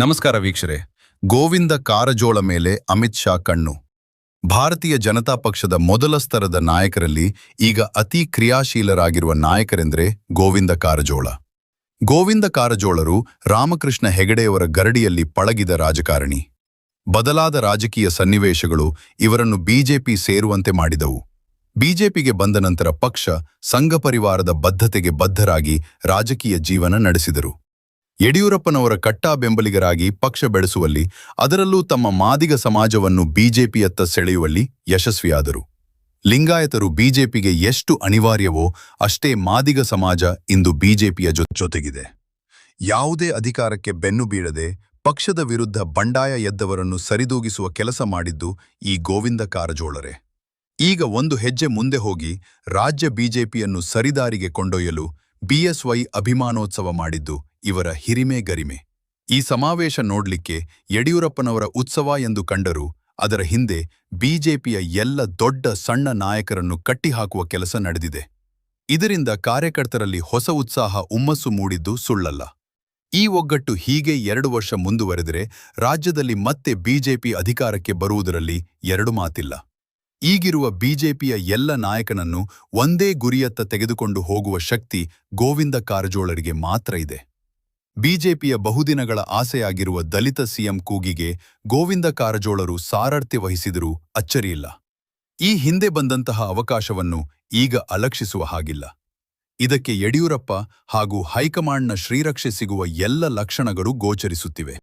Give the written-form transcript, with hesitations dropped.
ನಮಸ್ಕಾರ ವೀಕ್ಷರೆ. ಗೋವಿಂದ ಕಾರಜೋಳ ಮೇಲೆ ಅಮಿತ್ ಶಾ ಕಣ್ಣು. ಭಾರತೀಯ ಜನತಾ ಪಕ್ಷದ ಮೊದಲ ಸ್ತರದ ನಾಯಕರಲ್ಲಿ ಈಗ ಅತಿ ಕ್ರಿಯಾಶೀಲರಾಗಿರುವ ನಾಯಕರೆಂದರೆ ಗೋವಿಂದ ಕಾರಜೋಳ. ಗೋವಿಂದ ಕಾರಜೋಳರು ರಾಮಕೃಷ್ಣ ಹೆಗಡೆಯವರ ಗರಡಿಯಲ್ಲಿ ಪಳಗಿದ ರಾಜಕಾರಣಿ. ಬದಲಾದ ರಾಜಕೀಯ ಸನ್ನಿವೇಶಗಳು ಇವರನ್ನು ಬಿಜೆಪಿ ಸೇರುವಂತೆ ಮಾಡಿದವು. ಬಿಜೆಪಿಗೆ ಬಂದ ನಂತರ ಪಕ್ಷ ಸಂಘಪರಿವಾರದ ಬದ್ಧತೆಗೆ ಬದ್ಧರಾಗಿ ರಾಜಕೀಯ ಜೀವನ ನಡೆಸಿದರು. ಯಡಿಯೂರಪ್ಪನವರ ಕಟ್ಟಾ ಬೆಂಬಲಿಗರಾಗಿ ಪಕ್ಷ ಬೆಳೆಸುವಲ್ಲಿ, ಅದರಲ್ಲೂ ತಮ್ಮ ಮಾದಿಗ ಸಮಾಜವನ್ನು ಬಿಜೆಪಿಯತ್ತ ಸೆಳೆಯುವಲ್ಲಿ ಯಶಸ್ವಿಯಾದರು. ಲಿಂಗಾಯತರು ಬಿಜೆಪಿಗೆ ಎಷ್ಟು ಅನಿವಾರ್ಯವೋ ಅಷ್ಟೇ ಮಾದಿಗ ಸಮಾಜ ಇಂದು ಬಿಜೆಪಿಯ ಜೊತೆಗಿದೆ. ಯಾವುದೇ ಅಧಿಕಾರಕ್ಕೆ ಬೆನ್ನು ಬೀಳದೆ ಪಕ್ಷದ ವಿರುದ್ಧ ಬಂಡಾಯ ಎದ್ದವರನ್ನು ಸರಿದೂಗಿಸುವ ಕೆಲಸ ಮಾಡಿದ್ದು ಈ ಗೋವಿಂದ ಕಾರಜೋಳರೇ. ಈಗ ಒಂದು ಹೆಜ್ಜೆ ಮುಂದೆ ಹೋಗಿ ರಾಜ್ಯ ಬಿಜೆಪಿಯನ್ನು ಸರಿದಾರಿಗೆ ಕೊಂಡೊಯ್ಯಲು ಬಿಎಸ್ವೈ ಅಭಿಮಾನೋತ್ಸವ ಮಾಡಿದ್ದು ಇವರ ಹಿರಿಮೆ ಗರಿಮೆ. ಈ ಸಮಾವೇಶ ನೋಡ್ಲಿಕ್ಕೆ ಯಡಿಯೂರಪ್ಪನವರ ಉತ್ಸವ ಎಂದು ಕಂಡರೂ ಅದರ ಹಿಂದೆ ಬಿಜೆಪಿಯ ಎಲ್ಲ ದೊಡ್ಡ ಸಣ್ಣ ನಾಯಕರನ್ನು ಕಟ್ಟಿಹಾಕುವ ಕೆಲಸ ನಡೆದಿದೆ. ಇದರಿಂದ ಕಾರ್ಯಕರ್ತರಲ್ಲಿ ಹೊಸ ಉತ್ಸಾಹ ಹುಮ್ಮಸ್ಸು ಮೂಡಿದ್ದು ಸುಳ್ಳಲ್ಲ. ಈ ಒಗ್ಗಟ್ಟು ಹೀಗೆ 2 ವರ್ಷ ಮುಂದುವರೆದರೆ ರಾಜ್ಯದಲ್ಲಿ ಮತ್ತೆ ಬಿಜೆಪಿ ಅಧಿಕಾರಕ್ಕೆ ಬರುವುದರಲ್ಲಿ ಎರಡು ಮಾತಿಲ್ಲ. ಈಗಿರುವ ಬಿಜೆಪಿಯ ಎಲ್ಲ ನಾಯಕನನ್ನು ಒಂದೇ ಗುರಿಯತ್ತ ತೆಗೆದುಕೊಂಡು ಹೋಗುವ ಶಕ್ತಿ ಗೋವಿಂದ ಕಾರಜೋಳರಿಗೆ ಮಾತ್ರ ಇದೆ. ಬಿಜೆಪಿಯ ಬಹುದಿನಗಳ ಆಸೆಯಾಗಿರುವ ದಲಿತ ಸಿಎಂ ಕೂಗಿಗೆ ಗೋವಿಂದ ಕಾರಜೋಳರು ಸಾರಥ್ಯ ವಹಿಸಿದರೂ ಅಚ್ಚರಿಯಿಲ್ಲ. ಈ ಹಿಂದೆ ಬಂದಂತಹ ಅವಕಾಶವನ್ನು ಈಗ ಅಲಕ್ಷಿಸುವ ಹಾಗಿಲ್ಲ. ಇದಕ್ಕೆ ಯಡಿಯೂರಪ್ಪ ಹಾಗೂ ಹೈಕಮಾಂಡ್ನ ಶ್ರೀರಕ್ಷೆ ಸಿಗುವ ಎಲ್ಲ ಲಕ್ಷಣಗಳು ಗೋಚರಿಸುತ್ತಿವೆ.